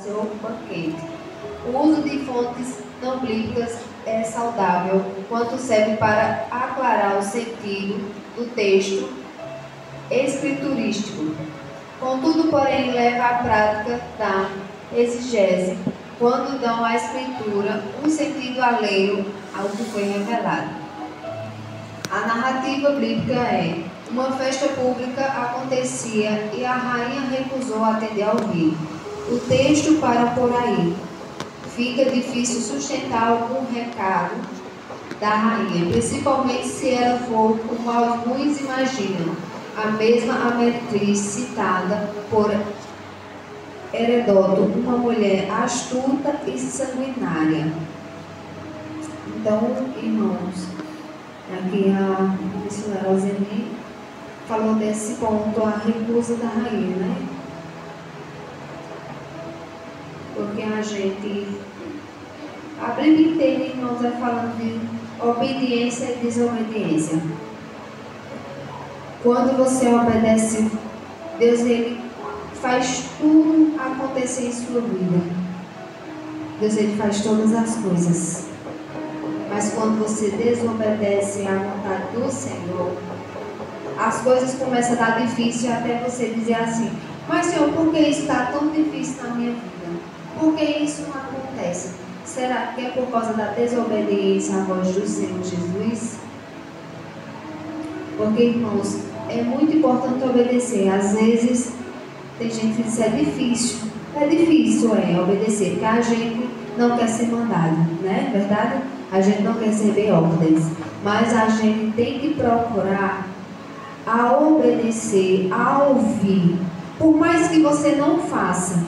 seu banquete. O uso de fontes não bíblicas é saudável quanto serve para aclarar o sentido do texto escriturístico. Contudo, porém, leva à prática da exegese quando dão à escritura um sentido alheio ao que foi revelado. A narrativa bíblica é: uma festa pública acontecia e a rainha recusou atender ao rei. O texto para por aí. Fica difícil sustentar algum recado da rainha, principalmente se ela for, como alguns imaginam, a mesma Ametriz citada por Heródoto, uma mulher astuta e sanguinária. Então, irmãos, aqui a missionária Alzeni falou desse ponto, a recusa da rainha, né? Porque a Bíblia inteira, irmãos, vai falando de obediência e desobediência. Quando você obedece, Deus, Ele faz tudo acontecer em sua vida. Deus, Ele faz todas as coisas. Mas quando você desobedece à vontade do Senhor, as coisas começam a dar difícil até você dizer assim: mas Senhor, por que isso está tão difícil na minha vida? Por que isso não acontece? Será que é por causa da desobediência à voz do Senhor Jesus? Porque, irmãos, é muito importante obedecer. Às vezes, tem gente que diz: é difícil. É difícil, obedecer, porque a gente não quer ser mandado, né? Verdade? A gente não quer receber ordens. Mas a gente tem que procurar a obedecer, a ouvir. Por mais que você não faça,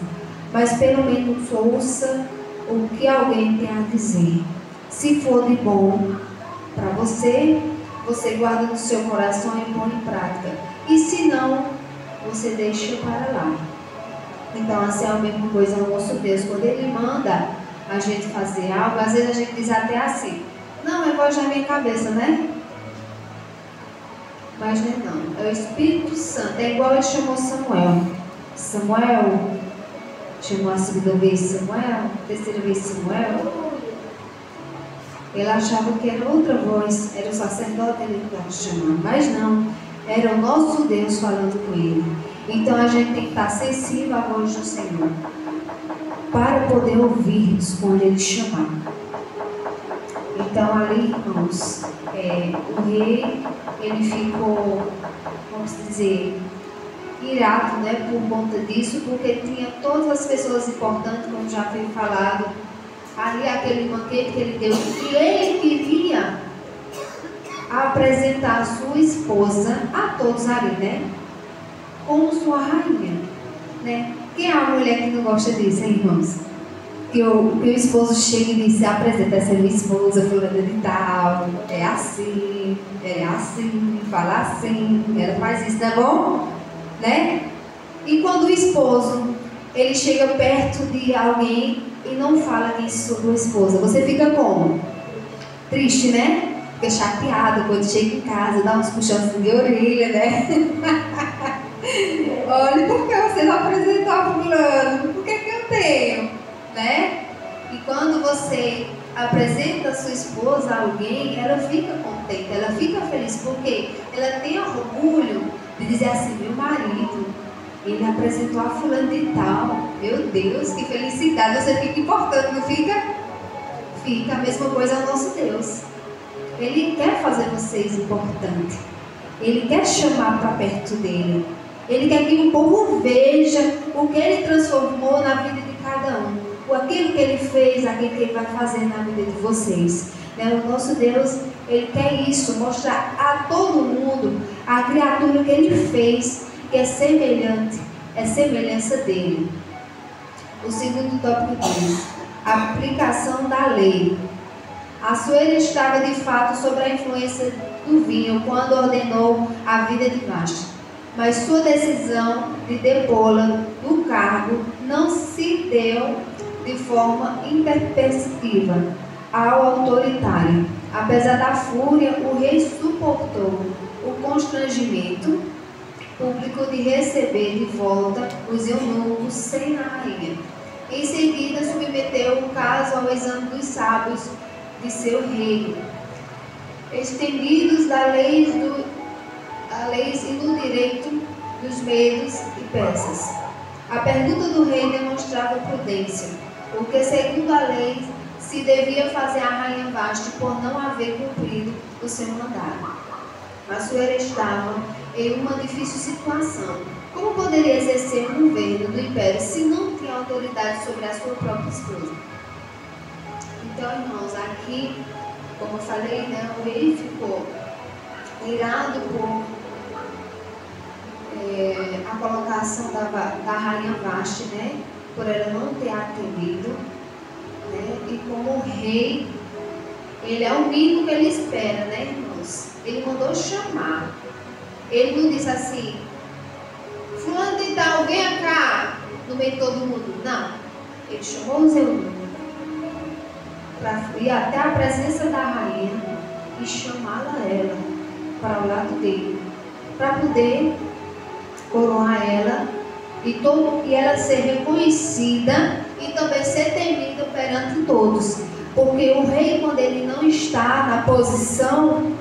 mas pelo menos ouça o que alguém tem a dizer. Se for de bom para você, você guarda no seu coração e põe em prática. E se não, você deixa para lá. Então, assim é a mesma coisa o nosso Deus. Quando Ele manda a gente fazer algo, às vezes a gente diz até assim: não, é voz da minha cabeça, né? Mas não. É o Espírito Santo. É igual Ele chamou Samuel. Samuel, chamou a segunda vez Samuel, a terceira vez Samuel. Ele achava que era outra voz, era o sacerdote ele que estava chamando, mas não, era o nosso Deus falando com ele. Então a gente tem que estar sensível à voz do Senhor, para poder ouvir quando Ele chamar. Então ali, irmãos, o rei, ele ficou, vamos dizer, irado, né, por conta disso, porque tinha todas as pessoas importantes, como já foi falado, ali aquele banquete que ele deu, e ele queria apresentar a sua esposa a todos ali, né, como sua rainha, né? Quem é a mulher que não gosta disso, hein, irmãos? Que o esposo chega e diz: apresenta, essa é minha esposa, fulana de tal, é assim, fala assim, ela faz isso, não é bom? Né? E quando o esposo ele chega perto de alguém e não fala isso sobre a esposa, você fica como? Triste, né? Fica chateado quando chega em casa, dá uns puxões de orelha, né? Olha, por que você não apresentou a fulano? Por que eu tenho? Né? E quando você apresenta a sua esposa a alguém, ela fica contente, ela fica feliz, porque ela tem orgulho de dizer assim: meu marido, ele apresentou a fulano de tal. Meu Deus, que felicidade. Você fica importante, não fica? Fica. A mesma coisa ao nosso Deus. Ele quer fazer vocês importantes. Ele quer chamar para perto dele. Ele quer que o povo veja o que ele transformou na vida de cada um, aquilo que ele fez, aquilo que ele vai fazer na vida de vocês. O nosso Deus, Ele quer isso, mostrar a todo mundo a criatura que Ele fez, que é semelhante, é semelhança dele. O segundo tópico diz: aplicação da lei. Assuero estava de fato sob a influência do vinho quando ordenou a vida de Vasti. Mas sua decisão de depô-la do cargo não se deu de forma intempestiva ao autoritário. Apesar da fúria, o rei suportou o constrangimento público de receber de volta os eunucos sem a rainha. Em remeteu o caso ao exame dos sábios de seu reino, extendidos da leis e do direito dos medos e persas. A pergunta do rei demonstrava prudência, porque segundo a lei se devia fazer a rainha Vasti por não haver cumprido o seu mandato. Assuero estava em uma difícil situação. Como poderia exercer o governo do império se não tinha autoridade sobre a sua própria esposa? Então, irmãos, aqui, como eu falei, né, o rei ficou irado por a colocação da rainha Vasti, né, por ela não ter atendido, né, e como o rei, ele é o mínimo que ele espera, né, irmãos? Ele mandou chamar. Ele não disse assim: fulano de tal, venha cá, no meio de todo mundo. Não. Ele chamou os eunucos para ir até a presença da rainha e chamá-la ela para o lado dele, para poder coroar ela e ela ser reconhecida e também ser temida perante todos. Porque o rei, quando ele não está na posição,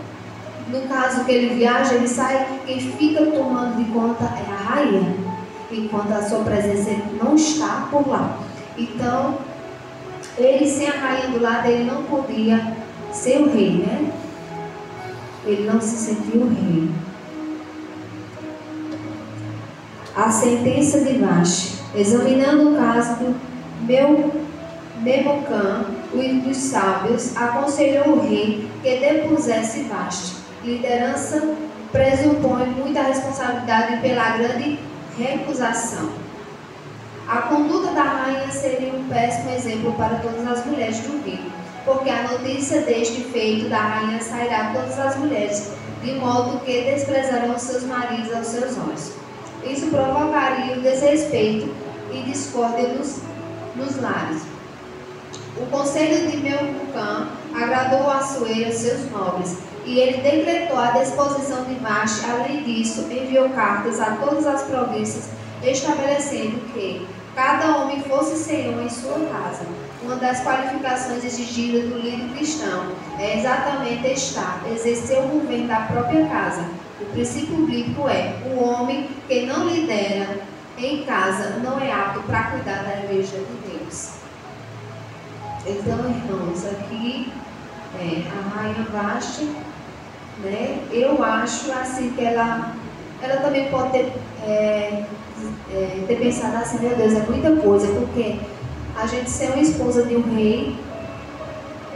no caso que ele viaja, ele sai, quem fica tomando de conta é a rainha, enquanto a sua presença não está por lá. Então, ele sem a rainha do lado, ele não podia ser o rei, né? Ele não se sentia o rei. A sentença de Vasti, examinando o caso do Memucã, o dos sábios, aconselhou o rei que depusesse Vasti. Liderança pressupõe muita responsabilidade pela grande recusação. A conduta da rainha seria um péssimo exemplo para todas as mulheres do reino, porque a notícia deste feito da rainha sairá a todas as mulheres, de modo que desprezarão seus maridos aos seus olhos. Isso provocaria o desrespeito e discórdia nos lares. O conselho de Memucã agradou a Assuero e seus nobres, e ele decretou a disposição de Vasti. Além disso, enviou cartas a todas as províncias, estabelecendo que cada homem fosse senhor em sua casa. Uma das qualificações exigidas do líder cristão é exatamente exercer o governo da própria casa. O princípio bíblico é: o homem que não lidera em casa não é apto para cuidar da igreja de Deus. Então, irmãos, aqui a rainha Vasti, né, eu acho assim que ela também pode ter pensado assim: meu Deus, é muita coisa, porque a gente ser uma esposa de um rei,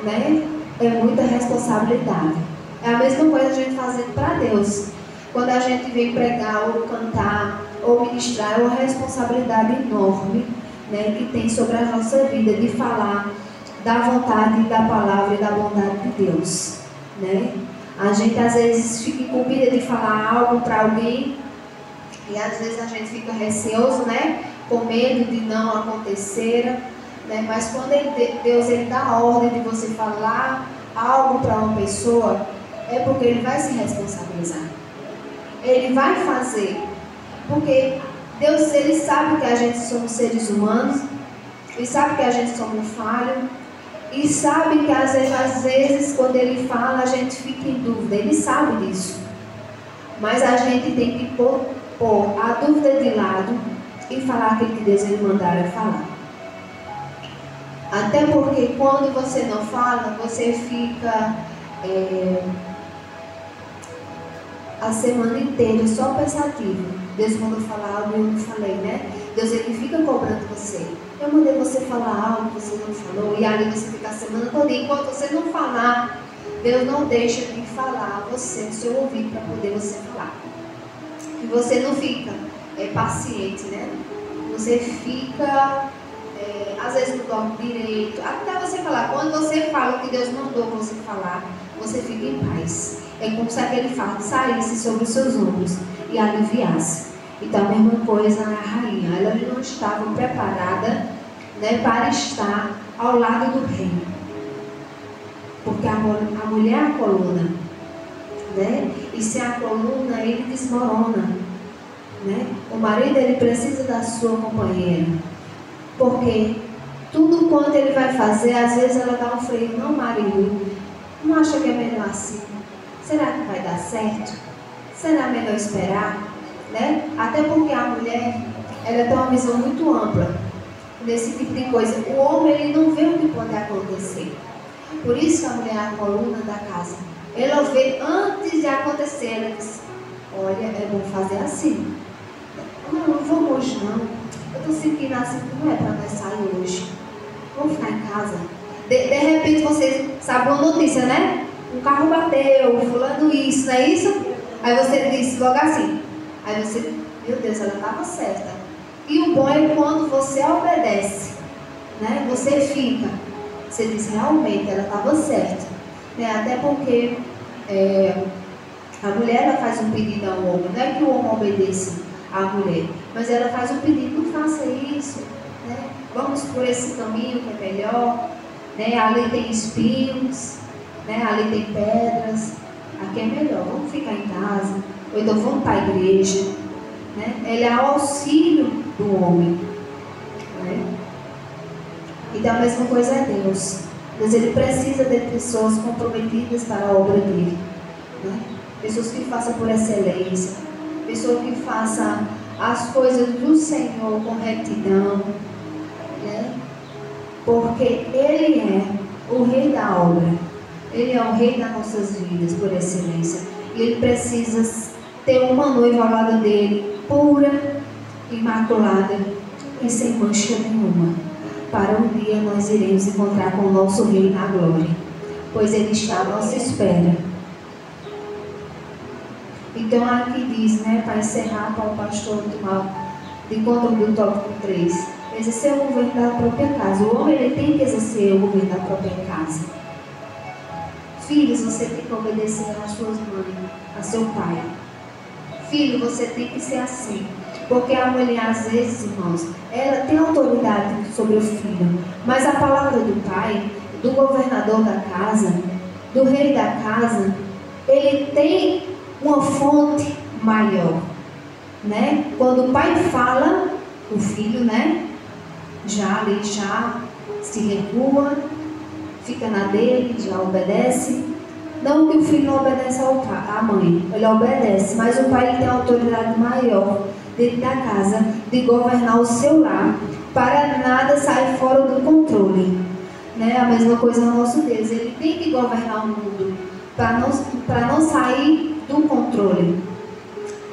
né, é muita responsabilidade. É a mesma coisa a gente fazendo para Deus. Quando a gente vem pregar ou cantar ou ministrar, é uma responsabilidade enorme, né, que tem sobre a nossa vida, de falar da vontade, da palavra e da bondade de Deus, né? A gente às vezes fica incumbida de falar algo para alguém e às vezes a gente fica receoso, né, com medo de não acontecer, né? Mas quando Deus ele dá a ordem de você falar algo para uma pessoa, é porque Ele vai se responsabilizar. Ele vai fazer, porque Deus ele sabe que a gente somos seres humanos, Ele sabe que a gente somos falhos, e sabe que às vezes quando Ele fala a gente fica em dúvida. Ele sabe disso, mas a gente tem que pôr a dúvida de lado e falar aquilo que Deus ele mandar é falar. Até porque quando você não fala, você fica a semana inteira só pensativo. Deus mandou falar algo e eu não falei, né? Deus ele fica cobrando você. Eu mandei você falar algo que você não falou, e ali você fica a semana toda. Enquanto você não falar, Deus não deixa de falar a você no seu ouvido para poder você falar. E você não fica paciente, né? Você fica, às vezes não dorme direito, até você falar. Quando você fala o que Deus mandou você falar, você fica em paz. É como se aquele fardo saísse sobre os seus ombros e aliviasse. Então a mesma coisa a rainha, ela não estava preparada, né, para estar ao lado do rei, porque a mulher é a coluna, né? E sem a coluna ele desmorona, né? O marido ele precisa da sua companheira, porque Tudo quanto ele vai fazer, às vezes ela dá um freio. Não, marido, não acha que é melhor assim? Será que vai dar certo? Será melhor esperar? Né? Até porque a mulher, ela tem uma visão muito ampla desse tipo de coisa. O homem, ele não vê o que pode acontecer. Por isso que a mulher é a coluna da casa. Ela vê antes de acontecer. Ela diz: olha, é bom fazer assim. Não vamos hoje não. Eu estou sentindo assim, não é para nós sair hoje. Vamos ficar em casa. De repente você sabe uma notícia, né? Um carro bateu, fulano isso, não é isso? Aí você diz logo assim. Aí você, meu Deus, ela estava certa. E o bom é quando você obedece, né? Você fica. Você diz, realmente, ela estava certa. Né? Até porque a mulher, ela faz um pedido ao homem. Não é que o homem obedeça à mulher, mas ela faz um pedido: não faça isso. Né? Vamos por esse caminho que é melhor. Né? Ali tem espinhos, né? Ali tem pedras. Aqui é melhor, vamos ficar em casa. Ou então vamos para a igreja. Né? Ele é o auxílio do homem. Né? E da mesma coisa é Deus. Deus, ele precisa de pessoas comprometidas para a obra dele. Né? Pessoas que façam por excelência. Pessoas que façam as coisas do Senhor com retidão. Né? Porque ele é o rei da obra. Ele é o rei das nossas vidas por excelência. E ele precisa ter uma noiva ao lado dele, pura, imaculada e sem mancha nenhuma. Para um dia nós iremos encontrar com o nosso rei na glória, pois ele está à nossa espera. Então aqui diz, né, para encerrar, para o pastor tomar de conta do tópico 3, exercer o governo da própria casa. O homem, ele tem que exercer o governo da própria casa. Filhos, você tem que obedecer às suas mães, a seu pai. Filho, você tem que ser assim. Porque a mulher, às vezes, irmãos, ela tem autoridade sobre o filho. Mas a palavra do pai, do governador da casa, do rei da casa, ele tem uma fonte maior. Né? Quando o pai fala, o filho, né, já se recua, fica na dele, já obedece. Não que o filho não obedece ao pai, à mãe, ele obedece, mas o pai, ele tem autoridade maior dentro da casa, de governar o seu lar, para nada sair fora do controle. Né? A mesma coisa no nosso Deus, ele tem que governar o mundo, para não sair do controle.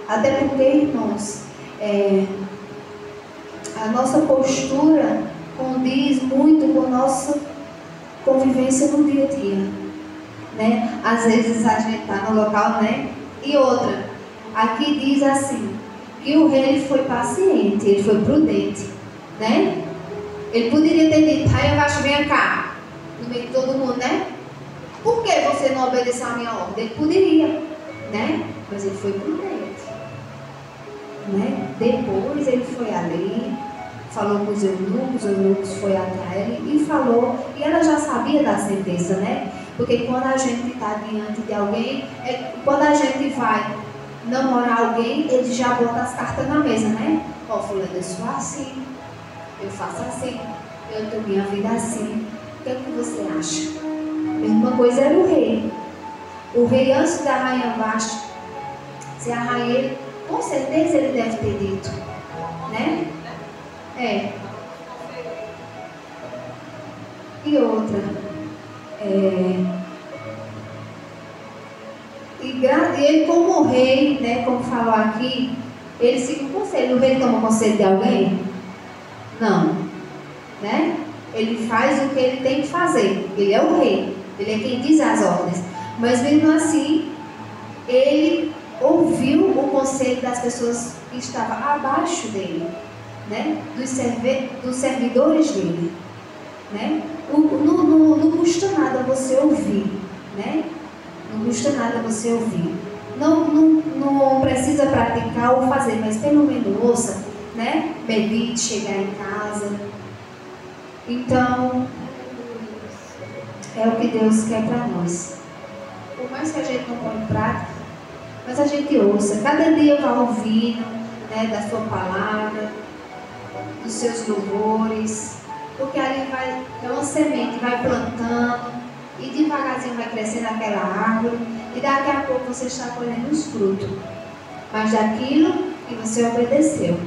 Até porque, irmãos, a nossa postura condiz muito com a nossa convivência no dia a dia. Né? Às vezes a gente está no local, né? E outra, aqui diz assim, que o rei, ele foi paciente, ele foi prudente, né? Ele poderia ter dito: aí abaixo, venha cá, no meio de todo mundo, né? Por que você não obedeceu a minha ordem? Ele poderia, né? Mas ele foi prudente, né? Depois ele foi ali, falou com os eunucos foi atrás dele e falou, e ela já sabia da sentença, né? Porque quando a gente está diante de alguém, quando a gente vai namorar alguém, ele já bota as cartas na mesa, né? Ó, fulano, eu sou assim, eu faço assim, eu tenho minha vida assim. O que é que você acha? A mesma coisa era o rei. O rei, antes da rainha Vasti, se a rainha, com certeza ele deve ter dito, né? E outra, e ele, como rei, né, como falou aqui, ele seguiu o conselho. O rei toma conselho de alguém? Não, né? Ele faz o que ele tem que fazer. Ele é o rei, ele é quem diz as ordens. Mas mesmo assim, ele ouviu o conselho das pessoas que estavam abaixo dele, né? Dos servidores dele, né? Não custa nada você ouvir, né? Não custa nada você ouvir. Não precisa praticar ou fazer, mas pelo menos ouça, né? Medite, chegar em casa. Então, é o que Deus quer para nós. Por mais que a gente não põe em prática, mas a gente ouça. Cada dia vai ouvindo, né, da sua palavra, dos seus louvores, Porque ali é uma semente, vai plantando, e devagarzinho vai crescendo aquela árvore, e daqui a pouco você está colhendo os frutos. Mas daquilo que você obedeceu,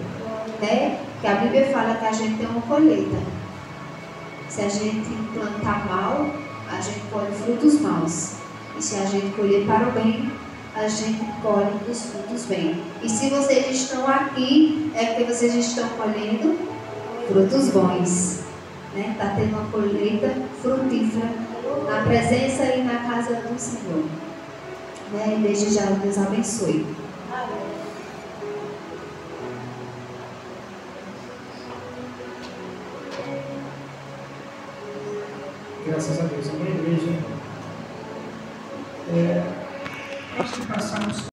né? Que a Bíblia fala que a gente tem uma colheita. Se a gente plantar mal, a gente colhe frutos maus. E se a gente colher para o bem, a gente colhe os frutos bem. E se vocês estão aqui, é porque vocês estão colhendo frutos bons. Está tendo uma colheita frutífera na presença e na casa do Senhor. E desde já Deus abençoe. Graças a Deus, amém, igreja. Antes de passarmos